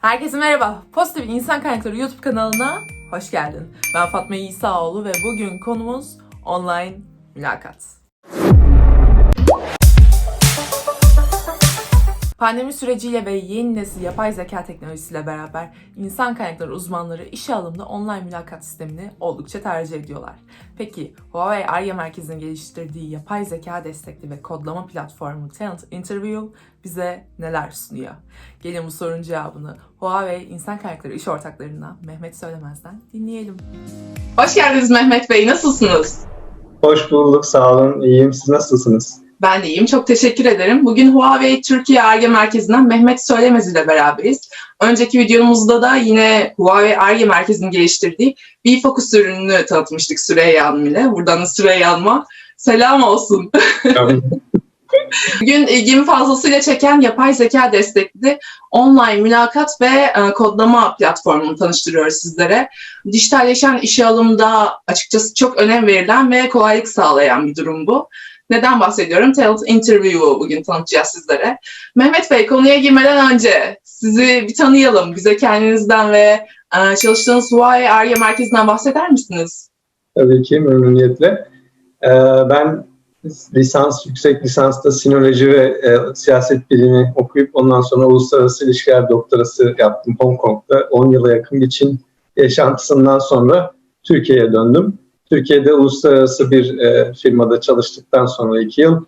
Herkese merhaba. Pozitif İnsan Kaynakları YouTube kanalına hoş geldin. Ben Fatma İsaoğlu ve bugün konumuz online mülakat. Pandemi süreciyle ve yeni nesil yapay zeka teknolojisiyle beraber insan kaynakları uzmanları işe alımda online mülakat sistemini oldukça tercih ediyorlar. Peki Huawei Ar-Ge Merkezi'nin geliştirdiği yapay zeka destekli ve kodlama platformu Talent Interview bize neler sunuyor? Gelin bu sorunun cevabını Huawei İnsan Kaynakları iş ortaklarından Mehmet Söylemez'den dinleyelim. Hoş geldiniz Mehmet Bey, nasılsınız? Hoş bulduk, sağ olun. İyiyim. Siz nasılsınız? Ben de iyiyim, çok teşekkür ederim. Bugün Huawei Türkiye Ar-Ge Merkezi'nden Mehmet Söylemez ile beraberiz. Önceki videomuzda da yine Huawei Ar-Ge Merkezi'nin geliştirdiği B-Focus ürününü tanıtmıştık Süreyya Hanım ile. Buradan da Süreyya Hanım'a selam olsun. Bugün ilgimi fazlasıyla çeken yapay zeka destekli online mülakat ve kodlama platformunu tanıştırıyoruz sizlere. Dijitalleşen işe alımda açıkçası çok önem verilen ve kolaylık sağlayan bir durum bu. Neden bahsediyorum? Talent Interview'u bugün tanıtacağız sizlere. Mehmet Bey, konuya girmeden önce sizi bir tanıyalım. Bize kendinizden ve çalıştığınız Huawei Ar-Ge Merkezi'nden bahseder misiniz? Tabii ki, memnuniyetle. Ben yüksek lisansta sinoloji ve siyaset bilimi okuyup ondan sonra uluslararası ilişkiler doktorası yaptım Hong Kong'da. 10 yıla yakın bir Çin yaşantısından sonra Türkiye'ye döndüm. Türkiye'de uluslararası bir firmada çalıştıktan sonra 2 yıl,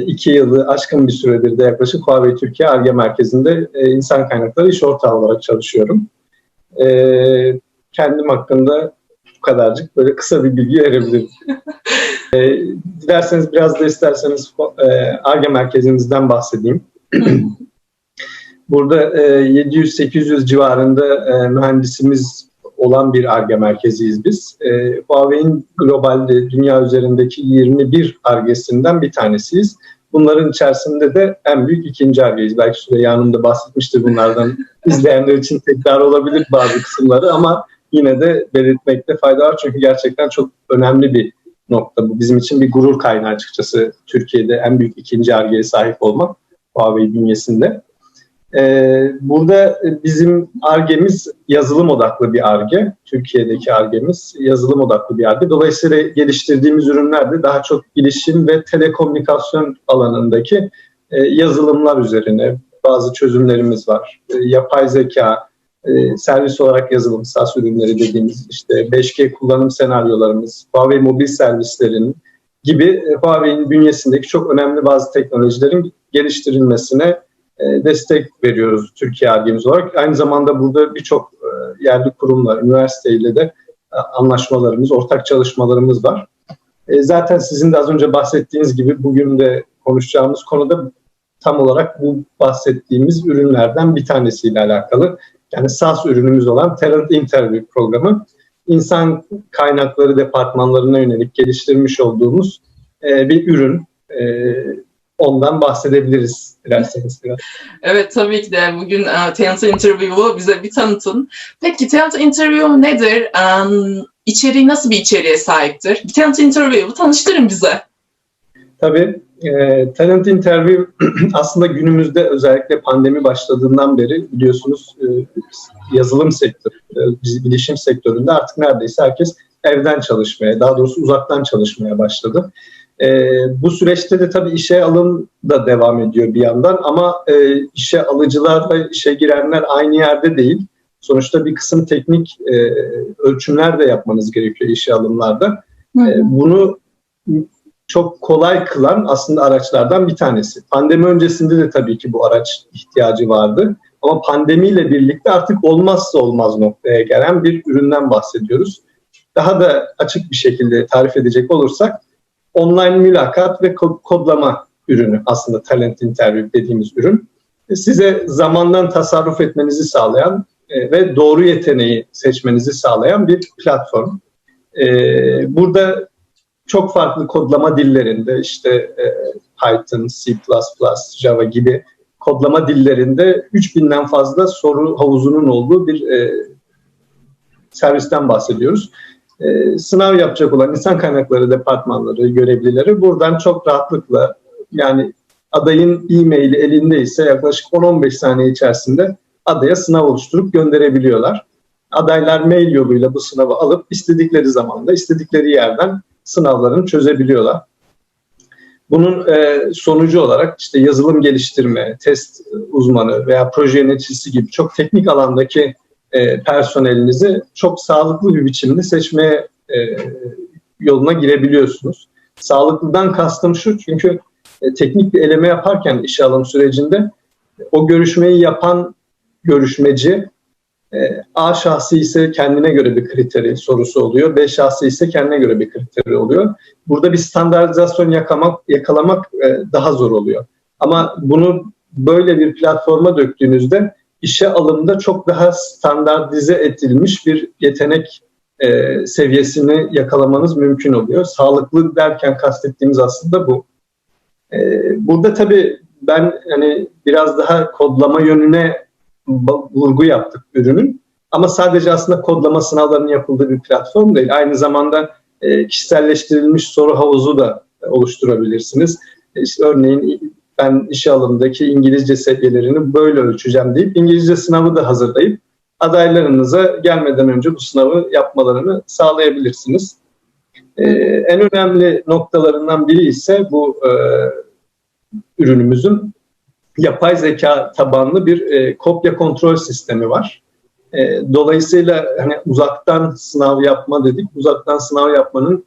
2 yılı aşkın bir süredir de yaklaşık Huawei Türkiye Ar-Ge Merkezi'nde insan kaynakları iş ortağı olarak çalışıyorum. Kendim hakkında bu kadarcık böyle kısa bir bilgi verebilirim. Dilerseniz biraz da isterseniz Ar-Ge Merkezimizden bahsedeyim. Burada 700-800 civarında mühendisimiz olan bir Ar-Ge merkeziyiz biz. Huawei'in globalde dünya üzerindeki 21 Ar-Ge'sinden bir tanesiyiz. Bunların içerisinde de en büyük ikinci Ar-Ge'yiz. Belki Süreyya Hanım da bahsetmiştir bunlardan. İzleyenler için tekrar olabilir bazı kısımları ama yine de belirtmekte fayda var. Çünkü gerçekten çok önemli bir nokta bu. Bizim için bir gurur kaynağı açıkçası Türkiye'de en büyük ikinci Ar-Ge'ye sahip olmak Huawei bünyesinde. Burada bizim Ar-Ge'miz yazılım odaklı bir Ar-Ge. Türkiye'deki Ar-Ge'miz yazılım odaklı bir Ar-Ge. Dolayısıyla geliştirdiğimiz ürünler de daha çok bilişim ve telekomünikasyon alanındaki yazılımlar üzerine bazı çözümlerimiz var. Yapay zeka, servis olarak yazılım, SaaS ürünleri dediğimiz işte 5G kullanım senaryolarımız, Huawei mobil servislerin gibi Huawei'nin bünyesindeki çok önemli bazı teknolojilerin geliştirilmesine destek veriyoruz Türkiye Ar-Ge'miz olarak. Aynı zamanda burada birçok yerli kurumlar, üniversiteyle de anlaşmalarımız, ortak çalışmalarımız var. Zaten sizin de az önce bahsettiğiniz gibi bugün de konuşacağımız konuda tam olarak bu bahsettiğimiz ürünlerden bir tanesiyle alakalı. Yani SaaS ürünümüz olan Talent Interview programı, insan kaynakları departmanlarına yönelik geliştirmiş olduğumuz bir ürün. Ondan bahsedebiliriz dilerseniz biraz. Evet, tabii ki de bugün Talent Interview'u bize bir tanıtın. Peki Talent Interview nedir? İçeriği nasıl bir içeriğe sahiptir? Talent Interview'u tanıştırın bize. Tabii. Talent Interview aslında günümüzde özellikle pandemi başladığından beri biliyorsunuz yazılım sektörü, bilişim sektöründe artık neredeyse herkes evden çalışmaya, daha doğrusu uzaktan çalışmaya başladı. Bu süreçte de tabii işe alım da devam ediyor bir yandan ama işe alıcılarla işe girenler aynı yerde değil. Sonuçta bir kısım teknik ölçümler de yapmanız gerekiyor işe alımlarda. Bunu çok kolay kılan aslında araçlardan bir tanesi. Pandemi öncesinde de tabii ki bu araç ihtiyacı vardı. Ama pandemiyle birlikte artık olmazsa olmaz noktaya gelen bir üründen bahsediyoruz. Daha da açık bir şekilde tarif edecek olursak, online mülakat ve kodlama ürünü aslında Talent Interview dediğimiz ürün. Size zamandan tasarruf etmenizi sağlayan ve doğru yeteneği seçmenizi sağlayan bir platform. Burada çok farklı kodlama dillerinde işte Python, C++, Java gibi kodlama dillerinde 3000'den fazla soru havuzunun olduğu bir servisten bahsediyoruz. Sınav yapacak olan insan kaynakları departmanları, görevlileri buradan çok rahatlıkla, yani adayın e-maili elindeyse yaklaşık 10-15 saniye içerisinde adaya sınav oluşturup gönderebiliyorlar. Adaylar mail yoluyla bu sınavı alıp istedikleri zamanda, istedikleri yerden sınavlarını çözebiliyorlar. Bunun sonucu olarak işte yazılım geliştirme, test uzmanı veya proje yöneticisi gibi çok teknik alandaki personelinizi çok sağlıklı bir biçimde seçmeye yoluna girebiliyorsunuz. Sağlıklıdan kastım şu, çünkü teknik bir eleme yaparken işe alım sürecinde o görüşmeyi yapan görüşmeci A şahsı ise kendine göre bir kriteri sorusu oluyor. B şahsı ise kendine göre bir kriteri oluyor. Burada bir standartizasyon yakalamak daha zor oluyor. Ama bunu böyle bir platforma döktüğünüzde işe alımda çok daha standartize edilmiş bir yetenek seviyesini yakalamanız mümkün oluyor. Sağlıklı derken kastettiğimiz aslında bu. Burada tabii ben hani biraz daha kodlama yönüne vurgu yaptık ürünün. Ama sadece aslında kodlama sınavlarının yapıldığı bir platform değil. Aynı zamanda kişiselleştirilmiş soru havuzu da oluşturabilirsiniz. İşte örneğin ben işe alımdaki İngilizce seviyelerini böyle ölçeceğim deyip İngilizce sınavı da hazırlayıp adaylarınıza gelmeden önce bu sınavı yapmalarını sağlayabilirsiniz. En önemli noktalarından biri ise bu ürünümüzün yapay zeka tabanlı bir kopya kontrol sistemi var. Dolayısıyla hani uzaktan sınav yapma dedik. Uzaktan sınav yapmanın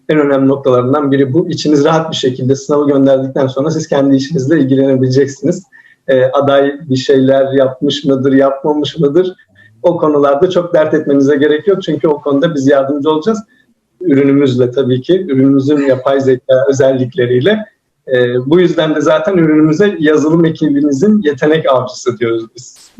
en önemli noktalarından biri bu. İçiniz rahat bir şekilde sınavı gönderdikten sonra siz kendi işinizle ilgilenebileceksiniz. Aday bir şeyler yapmış mıdır, yapmamış mıdır? O konularda çok dert etmenize gerek yok. Çünkü o konuda biz yardımcı olacağız. Ürünümüzle tabii ki, ürünümüzün yapay zeka özellikleriyle. Bu yüzden de zaten ürünümüze yazılım ekibimizin yetenek avcısı diyoruz biz.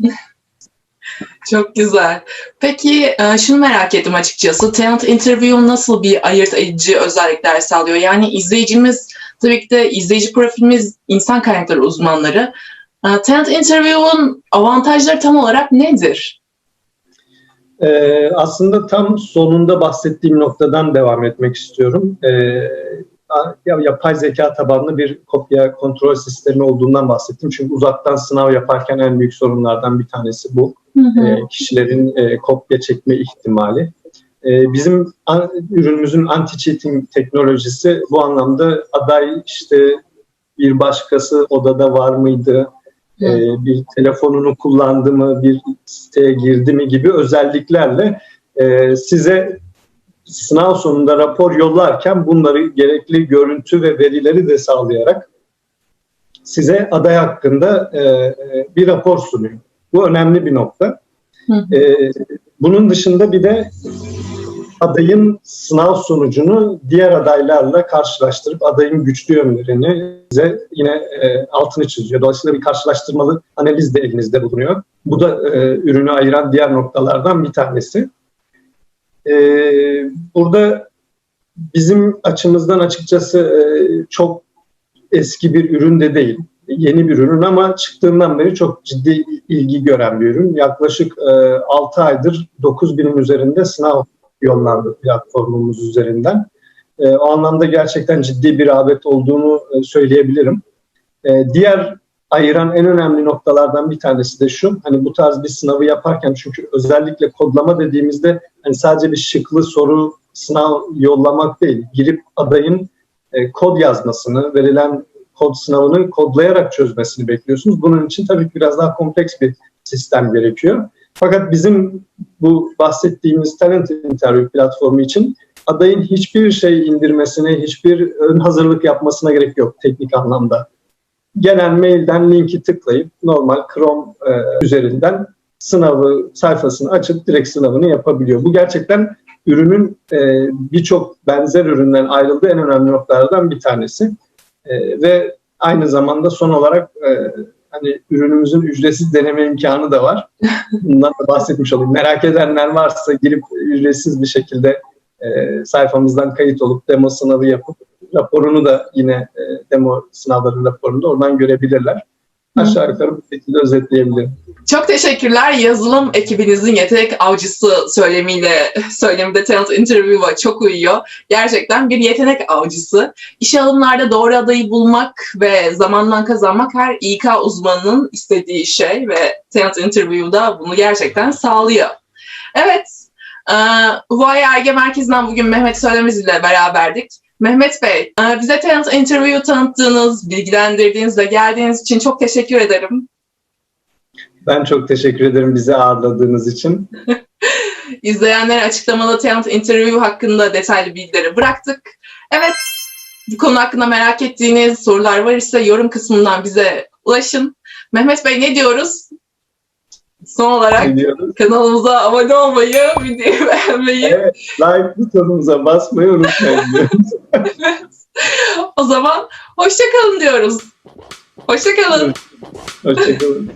Çok güzel. Peki şunu merak ettim açıkçası. Talent Interview nasıl bir ayırt edici özellikler sağlıyor? Yani izleyicimiz, tabii ki de izleyici profilimiz insan kaynakları uzmanları. Talent Interview'un avantajları tam olarak nedir? Aslında tam sonunda bahsettiğim noktadan devam etmek istiyorum. Yapay zeka tabanlı bir kopya kontrol sistemi olduğundan bahsettim. Çünkü uzaktan sınav yaparken en büyük sorunlardan bir tanesi bu. Kişilerin kopya çekme ihtimali. Bizim ürünümüzün anti-cheating teknolojisi bu anlamda aday işte bir başkası odada var mıydı, bir telefonunu kullandı mı, bir siteye girdi mi gibi özelliklerle size sınav sonunda rapor yollarken bunları gerekli görüntü ve verileri de sağlayarak size aday hakkında bir rapor sunuyor. Bu önemli bir nokta. Bunun dışında bir de adayın sınav sonucunu diğer adaylarla karşılaştırıp adayın güçlü yönlerini size yine altını çiziyor. Dolayısıyla bir karşılaştırmalı analiz de elinizde bulunuyor. Bu da ürünü ayıran diğer noktalardan bir tanesi. Burada bizim açımızdan açıkçası çok eski bir ürün de değil. Yeni bir ürün ama çıktığından beri çok ciddi ilgi gören bir ürün. Yaklaşık 6 aydır 9.000'in üzerinde sınav yollandı platformumuz üzerinden. O anlamda gerçekten ciddi bir rağbet olduğunu söyleyebilirim. Diğer ayıran en önemli noktalardan bir tanesi de şu. Hani bu tarz bir sınavı yaparken, çünkü özellikle kodlama dediğimizde hani sadece bir şıklı soru sınav yollamak değil. Girip adayın kod yazmasını, verilen kod sınavını kodlayarak çözmesini bekliyorsunuz. Bunun için tabii ki biraz daha kompleks bir sistem gerekiyor. Fakat bizim bu bahsettiğimiz Talent Interview platformu için adayın hiçbir şey indirmesine, hiçbir ön hazırlık yapmasına gerek yok teknik anlamda. Gelen mailden linki tıklayıp normal Chrome üzerinden sınavı sayfasını açıp direkt sınavını yapabiliyor. Bu gerçekten ürünün birçok benzer üründen ayrıldığı en önemli noktalardan bir tanesi. Ve aynı zamanda son olarak hani ürünümüzün ücretsiz deneme imkanı da var. Bundan da bahsetmiş olayım. Merak edenler varsa girip ücretsiz bir şekilde sayfamızdan kayıt olup demo sınavı yapıp raporunu da yine demo sınavların raporunu da oradan görebilirler. Aşağı yukarı bu şekilde özetleyebilirim. Çok teşekkürler. Yazılım ekibinizin yetenek avcısı söylemi de Talent Interview'a çok uyuyor. Gerçekten bir yetenek avcısı. İşe alımlarda doğru adayı bulmak ve zamandan kazanmak her İK uzmanının istediği şey ve Talent Interview'da bunu gerçekten sağlıyor. Evet, Huawei Ar-Ge Merkezi'nden bugün Mehmet Söylemez ile beraberdik. Mehmet Bey, bize Talent Interview tanıttığınız, bilgilendirdiğiniz ve geldiğiniz için çok teşekkür ederim. Ben çok teşekkür ederim bizi ağırladığınız için. İzleyenlere açıklamalı Talent Interview hakkında detaylı bilgileri bıraktık. Evet, bu konu hakkında merak ettiğiniz sorular var ise yorum kısmından bize ulaşın. Mehmet Bey ne diyoruz? Son olarak kanalımıza abone olmayı, videoyu beğenmeyi. Evet, like butonumuza basmayı unutmayın diyoruz. Evet. O zaman hoşça kalın diyoruz. Hoşça kalın. Hoşça kalın.